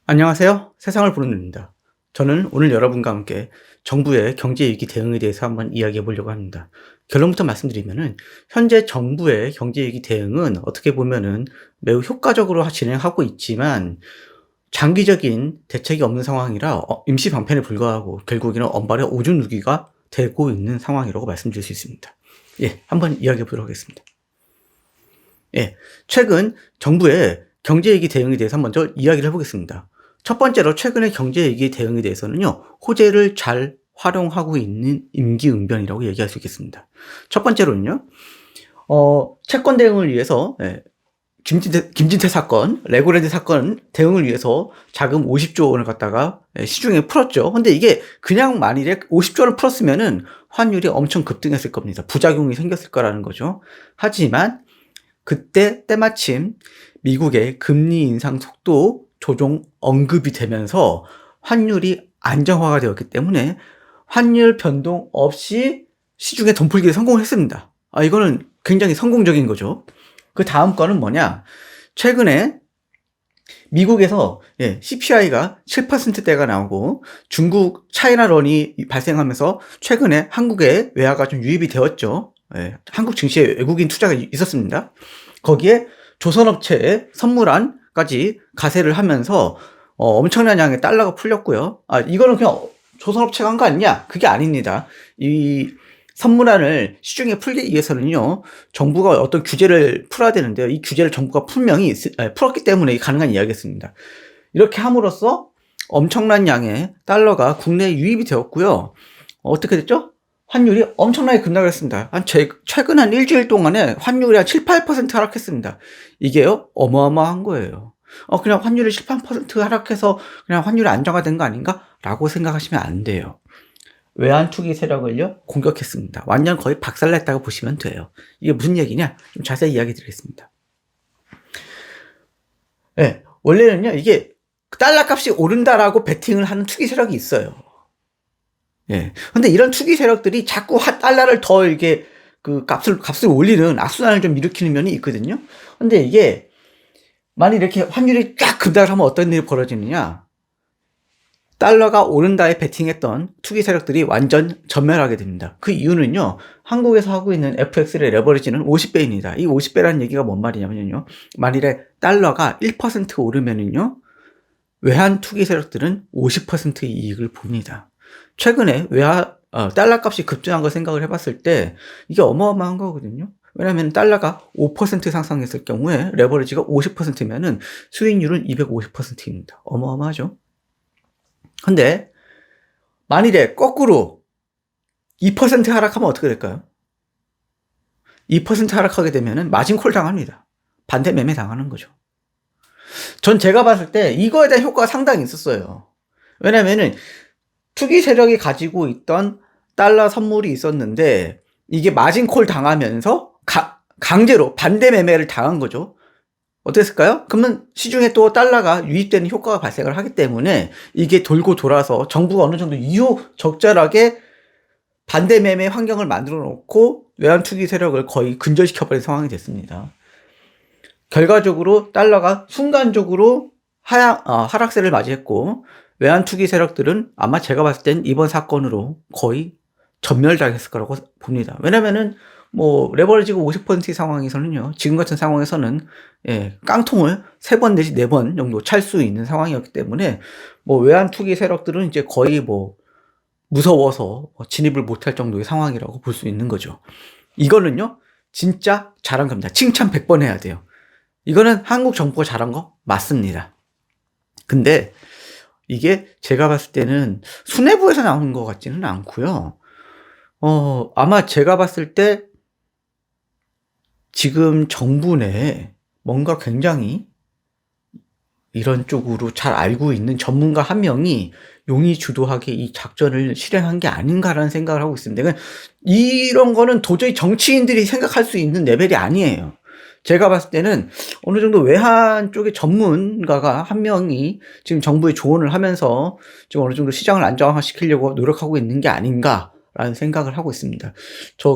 안녕하세요. 세상을 보는 눈입니다. 저는 오늘 여러분과 함께 정부의 경제위기 대응에 대해서 한번 이야기해 보려고 합니다. 결론부터 말씀드리면은 현재 정부의 경제위기 대응은 어떻게 보면은 매우 효과적으로 진행하고 있지만 장기적인 대책이 없는 상황이라 임시 방편에 불과하고 결국에는 언발의 오줌 누기가 되고 있는 상황이라고 말씀드릴 수 있습니다. 예, 한번 이야기해 보도록 하겠습니다. 예, 최근 정부의 경제위기 대응에 대해서 먼저 이야기를 해보겠습니다. 첫 번째로 최근의 경제위기 대응에 대해서는요, 호재를 잘 활용하고 있는 임기응변이라고 얘기할 수 있겠습니다. 첫 번째로는요, 채권 대응을 위해서, 김진태 사건, 레고랜드 사건 대응을 위해서 자금 50조 원을 갖다가 시중에 풀었죠. 근데 이게 그냥 만일에 50조 원을 풀었으면은 환율이 엄청 급등했을 겁니다. 부작용이 생겼을 거라는 거죠. 하지만 그때 때마침 미국의 금리 인상 속도 조정 언급이 되면서 환율이 안정화가 되었기 때문에 환율 변동 없이 시중에 돈 풀기에 성공했습니다. 이거는 굉장히 성공적인 거죠. 그 다음 거는 뭐냐? 최근에 미국에서 CPI가 7%대가 나오고 중국 차이나런이 발생하면서 최근에 한국에 외화가 좀 유입이 되었죠. 한국 증시에 외국인 투자가 있었습니다. 거기에 조선업체의 선물안까지 가세를 하면서 엄청난 양의 달러가 풀렸고요. 이거는 그냥 조선업체가 한 거 아니냐? 그게 아닙니다. 이 선물안을 시중에 풀기 위해서는요, 정부가 어떤 규제를 풀어야 되는데요. 이 규제를 정부가 분명히 풀었기 때문에 가능한 이야기였습니다. 이렇게 함으로써 엄청난 양의 달러가 국내에 유입이 되었고요. 어떻게 됐죠? 환율이 엄청나게 급락을 했습니다. 최근 한 일주일 동안에 환율이 한 7, 8% 하락했습니다. 이게요, 어마어마한 거예요. 그냥 환율이 7, 8% 하락해서 그냥 환율이 안정화된 거 아닌가? 라고 생각하시면 안 돼요. 외환 투기 세력을요, 공격했습니다. 완전 거의 박살냈다고 보시면 돼요. 이게 무슨 얘기냐? 좀 자세히 이야기 드리겠습니다. 원래는요, 이게 달러 값이 오른다라고 베팅을 하는 투기 세력이 있어요. 근데 이런 투기 세력들이 자꾸 달러를 더 이게 값을 올리는 악순환을 좀 일으키는 면이 있거든요. 근데 이게 만약 이렇게 환율이 쫙 급락을 하면 어떤 일이 벌어지느냐? 달러가 오른다에 베팅했던 투기 세력들이 완전 전멸하게 됩니다. 그 이유는요, 한국에서 하고 있는 FX의 레버리지는 50배입니다. 이 50배라는 얘기가 뭔 말이냐면요, 만일에 달러가 1% 오르면은요, 외환 투기 세력들은 50%의 이익을 봅니다. 최근에 달러 값이 급등한 걸 생각을 해봤을 때 이게 어마어마한 거거든요. 왜냐하면 달러가 5% 상승했을 경우에 레버리지가 50%면은 수익률은 250%입니다. 어마어마하죠. 근데 만일에 거꾸로 2% 하락하면 어떻게 될까요? 2% 하락하게 되면은 마진콜 당합니다. 반대 매매 당하는 거죠. 전 제가 봤을 때 이거에 대한 효과가 상당히 있었어요. 왜냐면은 투기 세력이 가지고 있던 달러 선물이 있었는데 이게 마진콜 당하면서 강제로 반대 매매를 당한 거죠. 어땠을까요? 그러면 시중에 또 달러가 유입되는 효과가 발생을 하기 때문에 이게 돌고 돌아서 정부가 어느 정도 이유적절하게 반대 매매 환경을 만들어 놓고 외환 투기 세력을 거의 근절시켜버린 상황이 됐습니다. 결과적으로 달러가 순간적으로 하락세를 맞이했고 외환 투기 세력들은 아마 제가 봤을 땐 이번 사건으로 거의 전멸당했을 거라고 봅니다. 왜냐면은 레버리지가 50% 상황에서는요, 지금 같은 상황에서는 깡통을 3번 내지 4번 정도 찰 수 있는 상황이었기 때문에 외환 투기 세력들은 이제 거의 무서워서 진입을 못할 정도의 상황이라고 볼 수 있는 거죠. 이거는요, 진짜 잘한 겁니다. 칭찬 100번 해야 돼요. 이거는 한국 정부가 잘한 거 맞습니다. 근데 이게 제가 봤을 때는 수뇌부에서 나오는 것 같지는 않고요. 아마 제가 봤을 때 지금 정부 내에 뭔가 굉장히 이런 쪽으로 잘 알고 있는 전문가 한 명이 용의 주도하게 이 작전을 실행한 게 아닌가라는 생각을 하고 있습니다. 이런 거는 도저히 정치인들이 생각할 수 있는 레벨이 아니에요. 제가 봤을 때는 어느 정도 외환 쪽의 전문가가 한 명이 지금 정부에 조언을 하면서 지금 어느 정도 시장을 안정화시키려고 노력하고 있는 게 아닌가라는 생각을 하고 있습니다.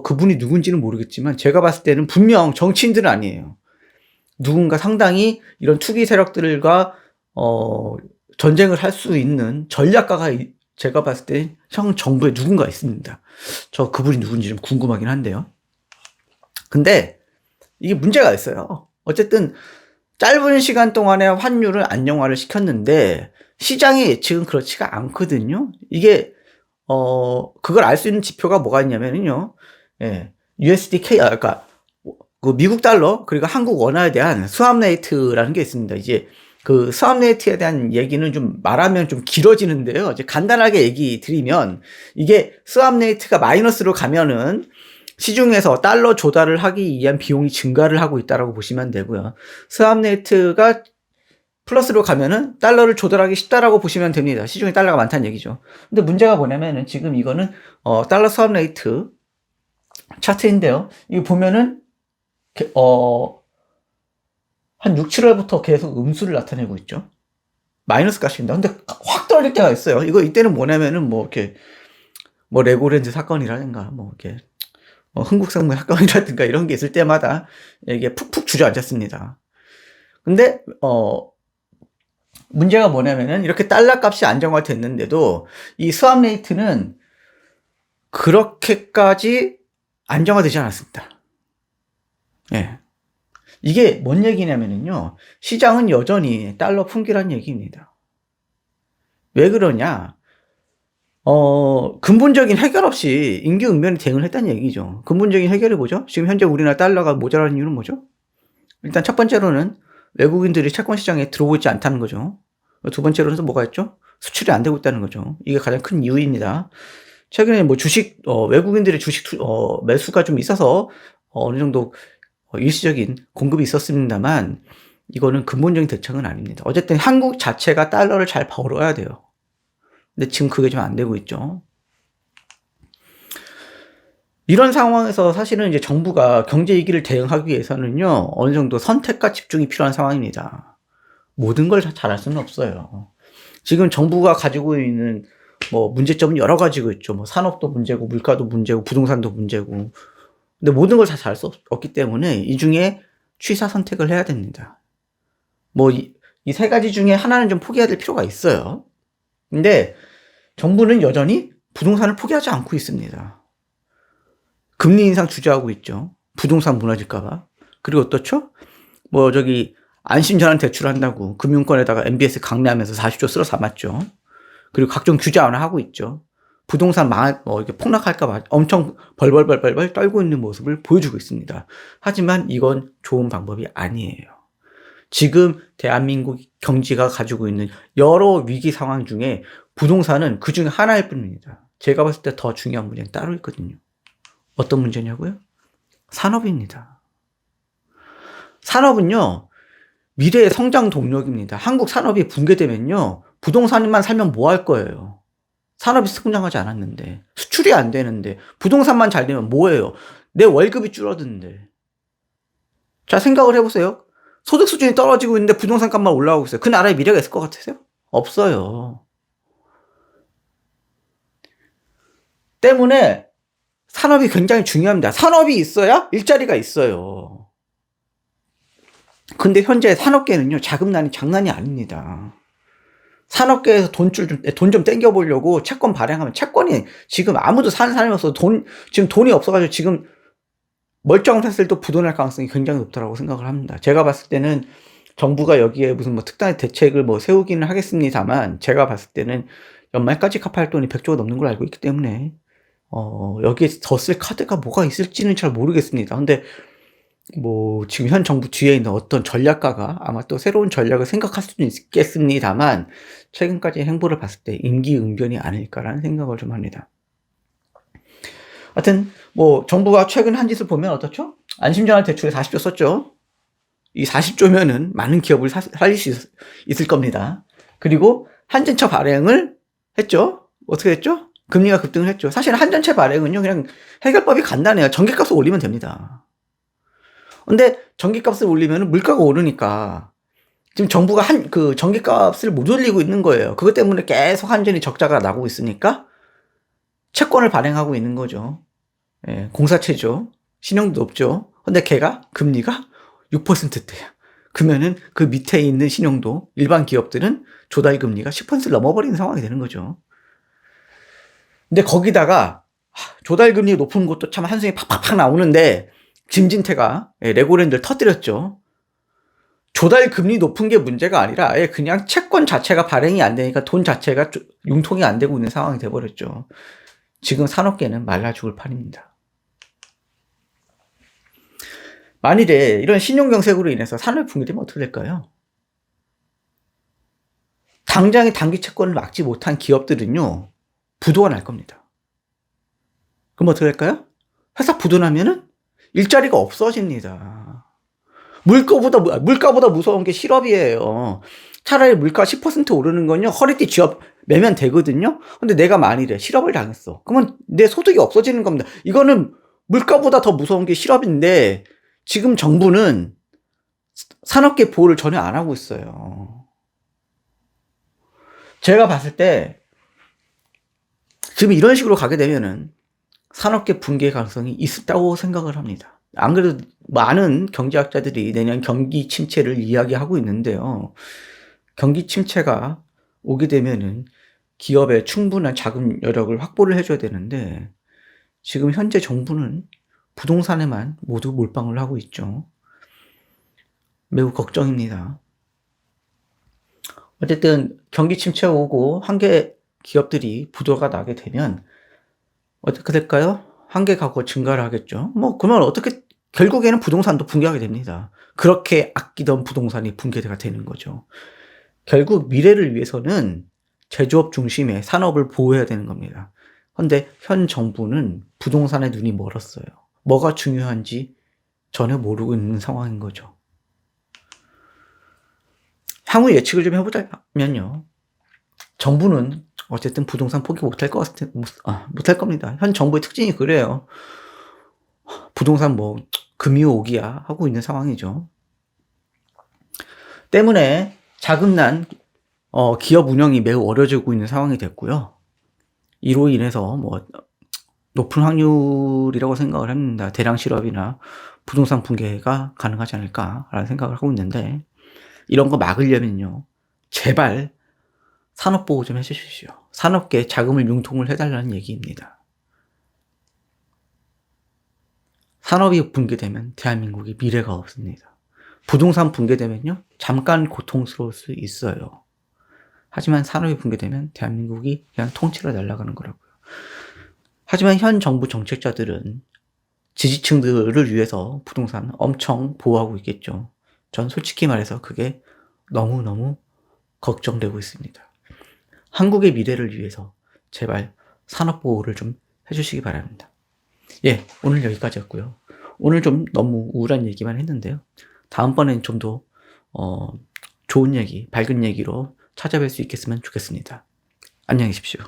그분이 누군지는 모르겠지만 제가 봤을 때는 분명 정치인들은 아니에요. 누군가 상당히 이런 투기 세력들과 전쟁을 할 수 있는 전략가가 제가 봤을 때 형 정부에 누군가 있습니다. 저 그분이 누군지 좀 궁금하긴 한데요. 근데 이게 문제가 있어요. 어쨌든 짧은 시간 동안에 환율을 안정화를 시켰는데 시장의 예측은 그렇지가 않거든요. 이게 그걸 알 수 있는 지표가 뭐가 있냐면요. 예. USDK 그러니까 그 미국 달러 그리고 한국 원화에 대한 스왑 레이트라는 게 있습니다. 이제 그 스왑 레이트에 대한 얘기는 좀 말하면 좀 길어지는데요. 이제 간단하게 얘기 드리면 이게 스왑 레이트가 마이너스로 가면은 시중에서 달러 조달을 하기 위한 비용이 증가를 하고 있다라고 보시면 되고요. 스왑 레이트가 플러스로 가면은 달러를 조달하기 쉽다라고 보시면 됩니다. 시중에 달러가 많다는 얘기죠. 근데 문제가 뭐냐면은 지금 이거는 달러 스왑 레이트 차트인데요. 이거 보면은 한 6, 7월부터 계속 음수를 나타내고 있죠. 마이너스 값입니다. 근데 확 떨어질 때가 있어요. 이때는 뭐냐면은 뭐 이렇게 뭐 레고랜드 사건이라든가 뭐 이렇게 흥국생명 사건이라든가 이런 게 있을 때마다 이게 푹푹 주저앉았습니다. 근데 문제가 뭐냐면은 이렇게 달러 값이 안정화됐는데도 이 스왑 레이트는 그렇게까지 안정화되지 않았습니다. 예. 이게 뭔 얘기냐면요. 시장은 여전히 달러 풍기란 얘기입니다. 왜 그러냐? 근본적인 해결 없이 임기응변이 대응을 했다는 얘기죠. 근본적인 해결이 뭐죠? 지금 현재 우리나라 달러가 모자라는 이유는 뭐죠? 일단 첫 번째로는 외국인들이 채권 시장에 들어오지 않다는 거죠. 두 번째로는 또 뭐가 있죠? 수출이 안 되고 있다는 거죠. 이게 가장 큰 이유입니다. 최근에 뭐 주식, 외국인들의 주식 매수가 좀 있어서 어느 정도 일시적인 공급이 있었습니다만 이거는 근본적인 대책은 아닙니다. 어쨌든 한국 자체가 달러를 잘 벌어야 돼요. 근데 지금 그게 좀 안 되고 있죠. 이런 상황에서 사실은 이제 정부가 경제 위기를 대응하기 위해서는요, 어느 정도 선택과 집중이 필요한 상황입니다. 모든 걸 다 잘할 수는 없어요. 지금 정부가 가지고 있는 뭐 문제점은 여러 가지가 있죠. 뭐 산업도 문제고, 물가도 문제고, 부동산도 문제고. 근데 모든 걸 다 잘할 수 없기 때문에 이 중에 취사 선택을 해야 됩니다. 뭐 이 세 가지 중에 하나는 좀 포기해야 될 필요가 있어요. 근데 정부는 여전히 부동산을 포기하지 않고 있습니다. 금리 인상 주저하고 있죠. 부동산 무너질까봐. 그리고 어떻죠? 뭐 안심전환 대출한다고 금융권에다가 MBS 강매하면서 40조 쓸어 담았죠. 그리고 각종 규제 완화하고 있죠. 부동산 이렇게 폭락할까봐 엄청 벌벌 떨고 있는 모습을 보여주고 있습니다. 하지만 이건 좋은 방법이 아니에요. 지금 대한민국 경제가 가지고 있는 여러 위기 상황 중에 부동산은 그 중에 하나일 뿐입니다. 제가 봤을 때 더 중요한 문제는 따로 있거든요. 어떤 문제냐고요? 산업입니다. 산업은요, 미래의 성장 동력입니다. 한국 산업이 붕괴되면요, 부동산만 살면 뭐 할 거예요? 산업이 성장하지 않았는데, 수출이 안 되는데, 부동산만 잘 되면 뭐예요? 내 월급이 줄어드는데. 자, 생각을 해보세요. 소득 수준이 떨어지고 있는데 부동산 값만 올라가고 있어요. 그 나라에 미래가 있을 것 같으세요? 없어요. 때문에 산업이 굉장히 중요합니다. 산업이 있어야 일자리가 있어요. 근데 현재 산업계는요, 자금난이 장난이 아닙니다. 산업계에서 돈 좀 땡겨보려고 채권 발행하면 채권이 지금 아무도 사는 사람이 없어서 지금 돈이 없어가지고 지금 멀쩡한 샀을 때 부도날 가능성이 굉장히 높다고 생각을 합니다. 제가 봤을 때는 정부가 여기에 무슨 뭐 특단의 대책을 뭐 세우기는 하겠습니다만 제가 봤을 때는 연말까지 갚아야 할 돈이 100조가 넘는 걸 알고 있기 때문에 여기에 더 쓸 카드가 뭐가 있을지는 잘 모르겠습니다. 근데 뭐 지금 현 정부 뒤에 있는 어떤 전략가가 아마 또 새로운 전략을 생각할 수는 있겠습니다만 최근까지의 행보를 봤을 때 임기응변이 아닐까라는 생각을 좀 합니다. 하여튼 뭐 정부가 최근 한 짓을 보면 어떻죠? 안심전환 대출에 40조 썼죠. 이 40조면은 많은 기업을 살릴 수 있을 겁니다. 그리고 한전차 발행을 했죠. 어떻게 했죠? 금리가 급등을 했죠. 사실 한전차 발행은요, 그냥 해결법이 간단해요. 전기값을 올리면 됩니다. 근데 전기값을 올리면 물가가 오르니까 지금 정부가 그 전기값을 못 올리고 있는 거예요. 그것 때문에 계속 한전이 적자가 나고 있으니까 채권을 발행하고 있는 거죠. 예, 공사채죠. 신용도 높죠. 근데 걔가 금리가 6%대야. 그러면은 그 밑에 있는 신용도 일반 기업들은 조달 금리가 10%를 넘어버리는 상황이 되는 거죠. 근데 거기다가 조달 금리 높은 것도 참 한숨이 팍팍팍 나오는데 김진태가 레고랜드를 터뜨렸죠. 조달 금리 높은 게 문제가 아니라 아예 그냥 채권 자체가 발행이 안 되니까 돈 자체가 융통이 안 되고 있는 상황이 돼버렸죠. 지금 산업계는 말라 죽을 판입니다. 만일에 이런 신용경색으로 인해서 산업이 붕괴되면 어떻게 될까요? 당장에 단기 채권을 막지 못한 기업들은요, 부도가 날 겁니다. 그럼 어떻게 될까요? 회사 부도나면은 일자리가 없어집니다. 물가보다 무서운 게 실업이에요. 차라리 물가 10% 오르는 건요, 허리띠 쥐어 매면 되거든요? 근데 내가 만일에 실업을 당했어. 그러면 내 소득이 없어지는 겁니다. 이거는 물가보다 더 무서운 게 실업인데, 지금 정부는 산업계 보호를 전혀 안 하고 있어요. 제가 봤을 때, 지금 이런 식으로 가게 되면은 산업계 붕괴 가능성이 있다고 생각을 합니다. 안 그래도 많은 경제학자들이 내년 경기 침체를 이야기하고 있는데요. 경기 침체가 오게 되면은 기업에 충분한 자금 여력을 확보를 해줘야 되는데, 지금 현재 정부는 부동산에만 모두 몰빵을 하고 있죠. 매우 걱정입니다. 어쨌든 경기 침체가 오고 한계 기업들이 부도가 나게 되면 어떻게 될까요? 한계 가구가 증가를 하겠죠. 그러면 어떻게 결국에는 부동산도 붕괴하게 됩니다. 그렇게 아끼던 부동산이 붕괴가 되는 거죠. 결국 미래를 위해서는 제조업 중심의 산업을 보호해야 되는 겁니다. 그런데 현 정부는 부동산에 눈이 멀었어요. 뭐가 중요한지 전혀 모르고 있는 상황인 거죠. 향후 예측을 좀 해보자면요. 정부는 어쨌든 부동산 포기 못할 겁니다. 현 정부의 특징이 그래요. 부동산 금이오기야 하고 있는 상황이죠. 때문에 자금난 기업 운영이 매우 어려지고 있는 상황이 됐고요. 이로 인해서 높은 확률이라고 생각을 합니다. 대량 실업이나 부동산 붕괴가 가능하지 않을까라는 생각을 하고 있는데, 이런 거 막으려면요, 제발 산업보호 좀 해주십시오. 산업계에 자금을 융통을 해달라는 얘기입니다. 산업이 붕괴되면 대한민국이 미래가 없습니다. 부동산 붕괴되면요, 잠깐 고통스러울 수 있어요. 하지만 산업이 붕괴되면 대한민국이 그냥 통째로 날아가는 거라고요. 하지만 현 정부 정책자들은 지지층들을 위해서 부동산 엄청 보호하고 있겠죠. 전 솔직히 말해서 그게 너무너무 걱정되고 있습니다. 한국의 미래를 위해서 제발 산업보호를 좀 해주시기 바랍니다. 예, 오늘 여기까지였고요. 오늘 좀 너무 우울한 얘기만 했는데요. 다음번엔 좀 더 좋은 얘기, 밝은 얘기로 찾아뵐 수 있겠으면 좋겠습니다. 안녕히 계십시오.